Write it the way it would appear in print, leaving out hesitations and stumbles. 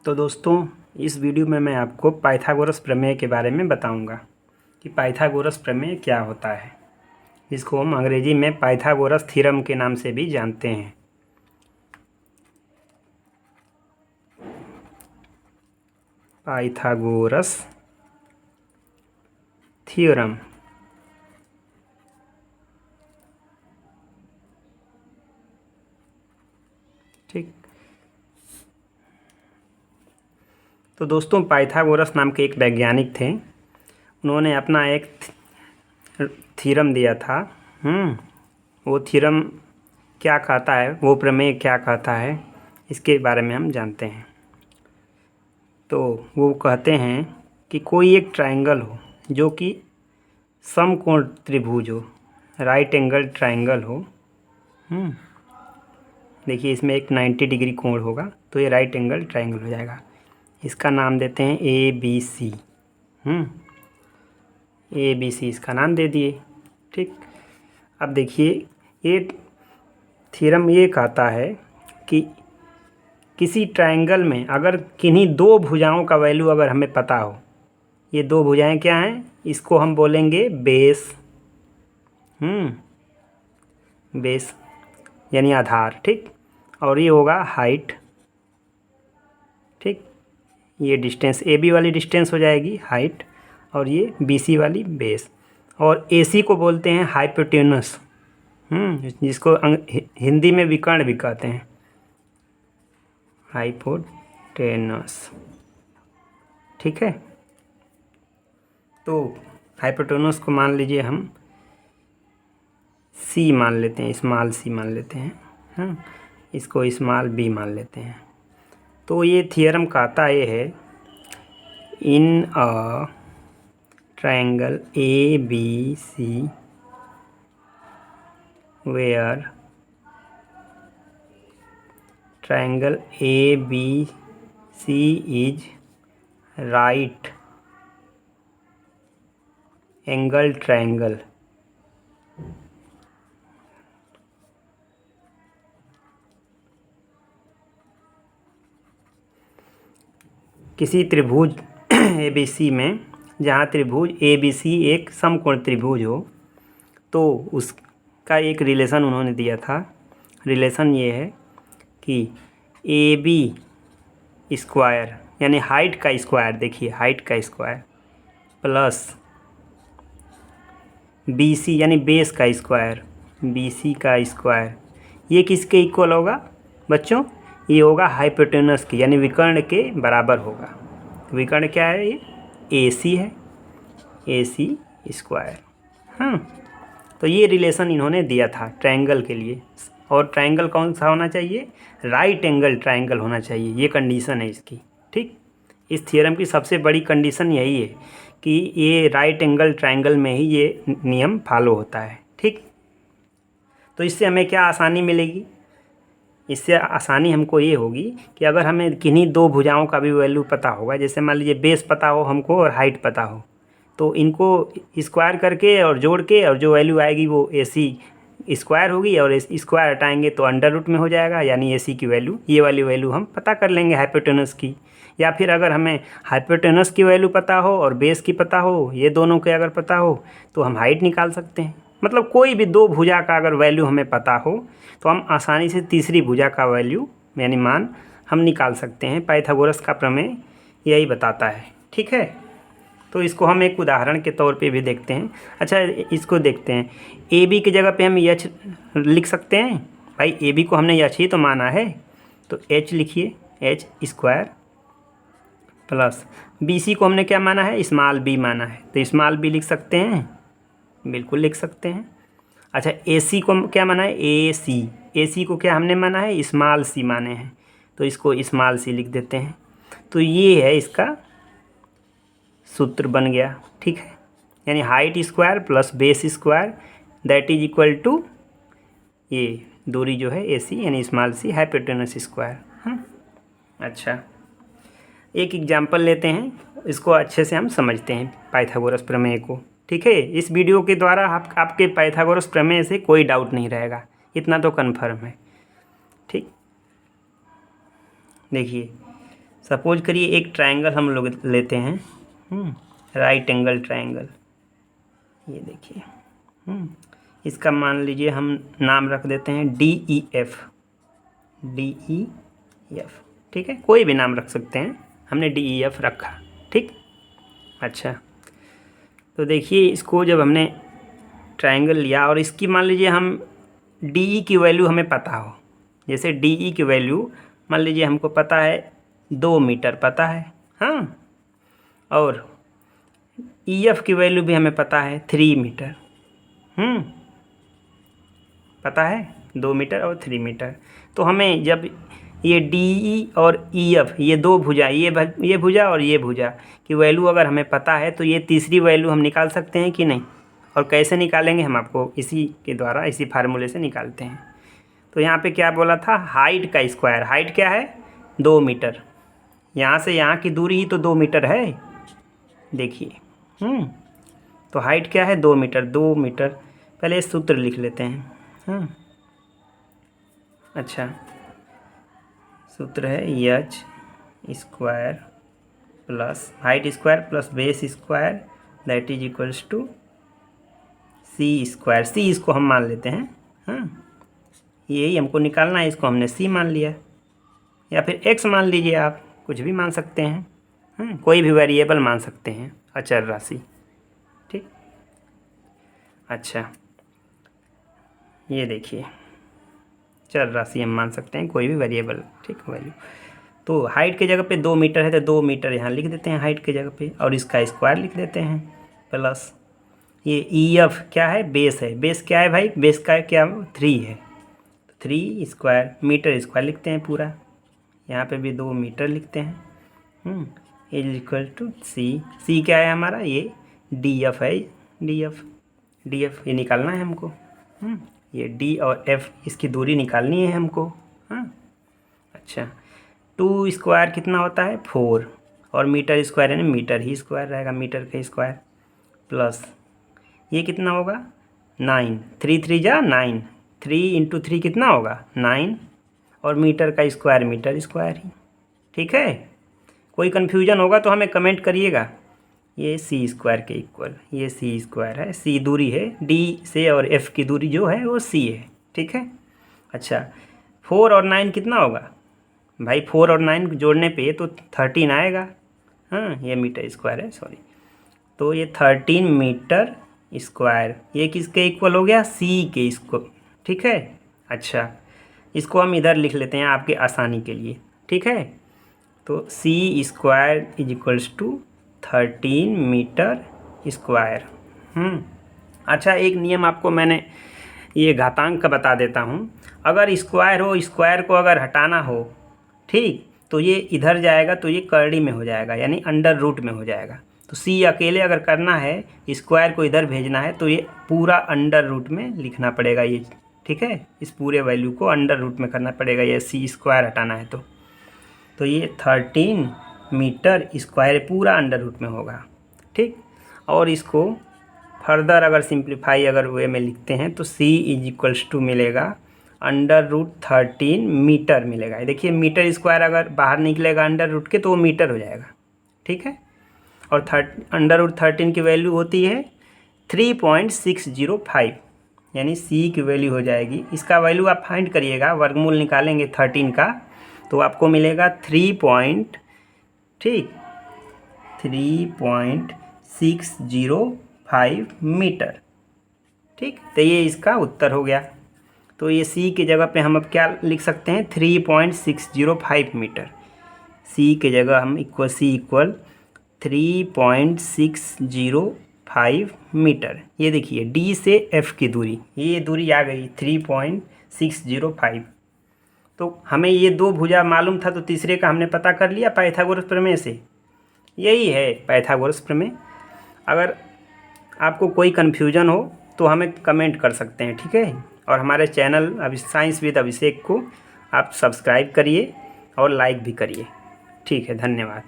तो दोस्तों, इस वीडियो में मैं आपको पाइथागोरस प्रमेय के बारे में बताऊंगा कि पाइथागोरस प्रमेय क्या होता है। इसको हम अंग्रेजी में पाइथागोरस थ्योरम के नाम से भी जानते हैं। Pythagoras theorem. ठीक। तो दोस्तों, पाइथागोरस नाम के एक वैज्ञानिक थे। उन्होंने अपना एक थ्योरम दिया था। वो थ्योरम क्या कहता है, वो प्रमेय क्या कहता है, इसके बारे में हम जानते हैं। तो वो कहते हैं कि कोई एक ट्रायंगल हो जो कि समकोण त्रिभुज हो, राइट एंगल ट्रायंगल हो। देखिए, इसमें एक 90 डिग्री कोण होगा, तो ये राइट एंगल ट्रायंगल हो जाएगा। इसका नाम देते हैं ABC। ABC इसका नाम दे दिए। ठीक। अब देखिए, ये थ्योरम ये कहता है कि किसी ट्रायंगल में अगर किन्हीं दो भुजाओं का वैल्यू अगर हमें पता हो, ये दो भुजाएं क्या हैं, इसको हम बोलेंगे बेस। बेस यानी आधार। ठीक। और ये होगा हाइट। ठीक। ये डिस्टेंस AB वाली डिस्टेंस हो जाएगी हाइट, और ये BC वाली बेस। और AC को बोलते हैं हाइपोटेनस, जिसको हिंदी में विकर्ण भी कहते हैं, हाइपोटेनस। ठीक है। तो हाइपोटेनस को मान लीजिए हम C मान लेते हैं, स्मॉल C मान लेते हैं। इसको स्मॉल B मान लेते हैं। तो ये थ्योरम कहता ये है, in a triangle ABC where triangle ABC is right angle triangle, किसी त्रिभुज ABC में, जहाँ त्रिभुज ABC एक समकोण त्रिभुज हो, तो उसका एक रिलेशन उन्होंने दिया था। रिलेशन ये है कि AB स्क्वायर यानी हाइट का स्क्वायर, देखिए हाइट का स्क्वायर, प्लस BC यानी बेस का स्क्वायर, BC का स्क्वायर, ये किसके इक्वल होगा बच्चों? ये होगा हाइपोटेनस की, यानी विकर्ण के बराबर होगा। विकर्ण क्या है? ये AC है, AC स्क्वायर। तो ये रिलेशन इन्होंने दिया था ट्रायंगल के लिए। और ट्रायंगल कौन सा होना चाहिए? राइट एंगल ट्रायंगल होना चाहिए। ये कंडीशन है इसकी। ठीक। इस थ्योरम की सबसे बड़ी कंडीशन यही है कि ये राइट एंगल ट्रायंगल में ही ये नियम फॉलो होता है। ठीक। तो इससे हमें क्या आसानी मिलेगी? इससे आसानी हमको ये होगी कि अगर हमें किन्हीं दो भुजाओं का भी वैल्यू पता होगा, जैसे मान लीजिए बेस पता हो हमको और हाइट पता हो, तो इनको स्क्वायर करके और जोड़ के, और जो वैल्यू आएगी वो AC स्क्वायर होगी, और स्क्वायर हटाएंगे तो अंडर रूट में हो जाएगा, यानी AC की वैल्यू, ये वाली वैल्यू हम पता कर लेंगे हाइपोटेनस की। या फिर अगर हमें हाइपोटेनस की वैल्यू पता हो और बेस की पता हो, ये दोनों के अगर पता हो, तो हम हाइट निकाल सकते हैं। मतलब कोई भी दो भुजा का अगर वैल्यू हमें पता हो, तो हम आसानी से तीसरी भुजा का वैल्यू यानी मान हम निकाल सकते हैं। पाइथागोरस का प्रमेय यही बताता है। ठीक है। तो इसको हम एक उदाहरण के तौर पे भी देखते हैं। अच्छा, इसको देखते हैं। AB की जगह पे हम H लिख सकते हैं। भाई AB को हमने H ही तो माना है, तो H लिखिए, H स्क्वायर, प्लस BC को हमने क्या माना है? स्मॉल B माना है, तो स्मॉल B लिख सकते हैं, बिल्कुल लिख सकते हैं। अच्छा, AC को क्या माना है? AC को क्या हमने माना है? स्मॉल C माने हैं, तो इसको स्मॉल C लिख देते हैं। तो ये है इसका सूत्र बन गया। ठीक है। यानी height square plus base square that is equal to ये दूरी जो है AC यानी स्मॉल C हाइपोटेनस स्क्वायर। अच्छा, एक एग्जांपल लेते हैं, इसको अच्छे से हम समझते हैं पाइथागोरस प्रमेय को। ठीक है। इस वीडियो के द्वारा आपके पाइथागोरस प्रमेय से कोई डाउट नहीं रहेगा, इतना तो कन्फर्म है। ठीक। देखिए, सपोज करिए एक ट्रायंगल हम लोग लेते हैं, राइट एंगल ट्रायंगल, ये देखिए। इसका मान लीजिए हम नाम रख देते हैं DEF, ठीक है, कोई भी नाम रख सकते हैं, हमने DEF रखा, ठीक। अच्छा, तो देखिए इसको जब हमने ट्रायंगल लिया और इसकी मान लीजिए हम DE की वैल्यू हमें पता हो, जैसे DE की वैल्यू मान लीजिए हमको पता है 2 मीटर पता है, हाँ, और EF की वैल्यू भी हमें पता है 3 मीटर, पता है 2 मीटर और 3 मीटर। तो हमें जब ये DE और EF, ये दो भुजा, ये भुजा और ये भुजा की वैल्यू अगर हमें पता है तो ये तीसरी वैल्यू हम निकाल सकते हैं कि नहीं, और कैसे निकालेंगे हम आपको इसी के द्वारा, इसी फार्मूले से निकालते हैं। तो यहाँ पे क्या बोला था, हाइट का स्क्वायर, हाइट क्या है 2 मीटर, यहाँ से यहाँ की दूरी ही तो 2 मीटर है, देखिए। तो हाइट क्या है 2 मीटर, 2 मीटर, पहले सूत्र लिख लेते हैं। अच्छा, सूत्र है h square plus height square plus base square that is equals to c square. c इसको हम मान लेते हैं, यही हमको निकालना है, इसको हमने c मान लिया, या फिर x मान लीजिए, आप कुछ भी मान सकते हैं, कोई भी वेरिएबल मान सकते हैं, अचर राशि, ठीक। अच्छा, ये देखिए चर राशि हम मान सकते हैं, कोई भी वेरिएबल, ठीक, वैल्यू। तो हाइट के जगह पे 2 मीटर है तो 2 मीटर यहाँ लिख देते हैं हाइट के जगह पे, और इसका स्क्वायर लिख देते हैं, प्लस ये EF क्या है, बेस है, बेस क्या है भाई, बेस का क्या 3 है, 3 स्क्वायर, मीटर स्क्वायर लिखते हैं पूरा, यहाँ पे भी 2 मीटर लिखते हैं, इज इक्वल टू C क्या है हमारा, ये DF है, DF ये निकालना है हमको, ये D और F इसकी दूरी निकालनी है हमको, अच्छा, 2 स्क्वायर कितना होता है 4, और मीटर स्क्वायर है ना, मीटर ही स्क्वायर रहेगा, मीटर का स्क्वायर, प्लस ये कितना होगा 9, 3 3 जा 9, 3 × 3 कितना होगा 9, और मीटर का स्क्वायर मीटर स्क्वायर ही, ठीक है। कोई कन्फ्यूजन होगा तो हमें कमेंट करिएगा। ये C स्क्वायर के इक्वल, ये C स्क्वायर है, C दूरी है, D से और F की दूरी जो है वो C है, ठीक है। अच्छा, 4 और 9 कितना होगा भाई, 4 और 9 जोड़ने पे तो 13 आएगा, ये मीटर स्क्वायर है, सॉरी, तो ये 13 मीटर स्क्वायर, ये किसके इक्वल हो गया, C के इसको, ठीक है। अच्छा, इसको हम इधर लिख लेते हैं आपके आसानी के लिए, ठीक है। तो C square is equals to 13 metre square. अच्छा, एक नियम आपको मैंने ये घातांक का बता देता हूँ, अगर स्क्वायर हो, स्क्वायर को अगर हटाना हो, ठीक, तो ये इधर जाएगा तो ये करड़ी में हो जाएगा, यानी अंडर रूट में हो जाएगा। तो C अकेले अगर करना है, स्क्वायर को इधर भेजना है, तो ये पूरा अंडर रूट में लिखना पड़ेगा ये, ठीक है, इस पूरे वैल्यू को अंडर रूट में करना पड़ेगा, ये C स्क्वायर हटाना है तो ये 13 मीटर स्क्वायर पूरा अंडर रूट में होगा, ठीक। और इसको फर्दर अगर सिंप्लीफाई अगर वे में लिखते हैं तो C इज इक्वल्स टू मिलेगा अंडर रूट 13 मीटर मिलेगा। देखिए मीटर स्क्वायर अगर बाहर निकलेगा अंडर रूट के तो वो मीटर हो जाएगा, ठीक है। और अंडर रूट 13 की वैल्यू होती है 3.605, यानी C की वैल्यू हो जाएगी, इसका वैल्यू आप फाइंड करिएगा, वर्गमूल निकालेंगे 13 का तो आपको मिलेगा 3.605 मीटर, ठीक। तो ये इसका उत्तर हो गया। तो ये C की जगह पे हम अब क्या लिख सकते हैं 3.605 मीटर, C की जगह हम C इक्वल 3.605 मीटर। ये देखिए D से F की दूरी, ये दूरी आ गई 3.605। तो हमें ये 2 भुजा मालूम था तो तीसरे का हमने पता कर लिया पाइथागोरस प्रमेय से, यही है पाइथागोरस प्रमेय। अगर आपको कोई कन्फ्यूजन हो तो हमें कमेंट कर सकते हैं, ठीक है। और हमारे चैनल अभी साइंस विद अभिषेक को आप सब्सक्राइब करिए और लाइक भी करिए, ठीक है। धन्यवाद।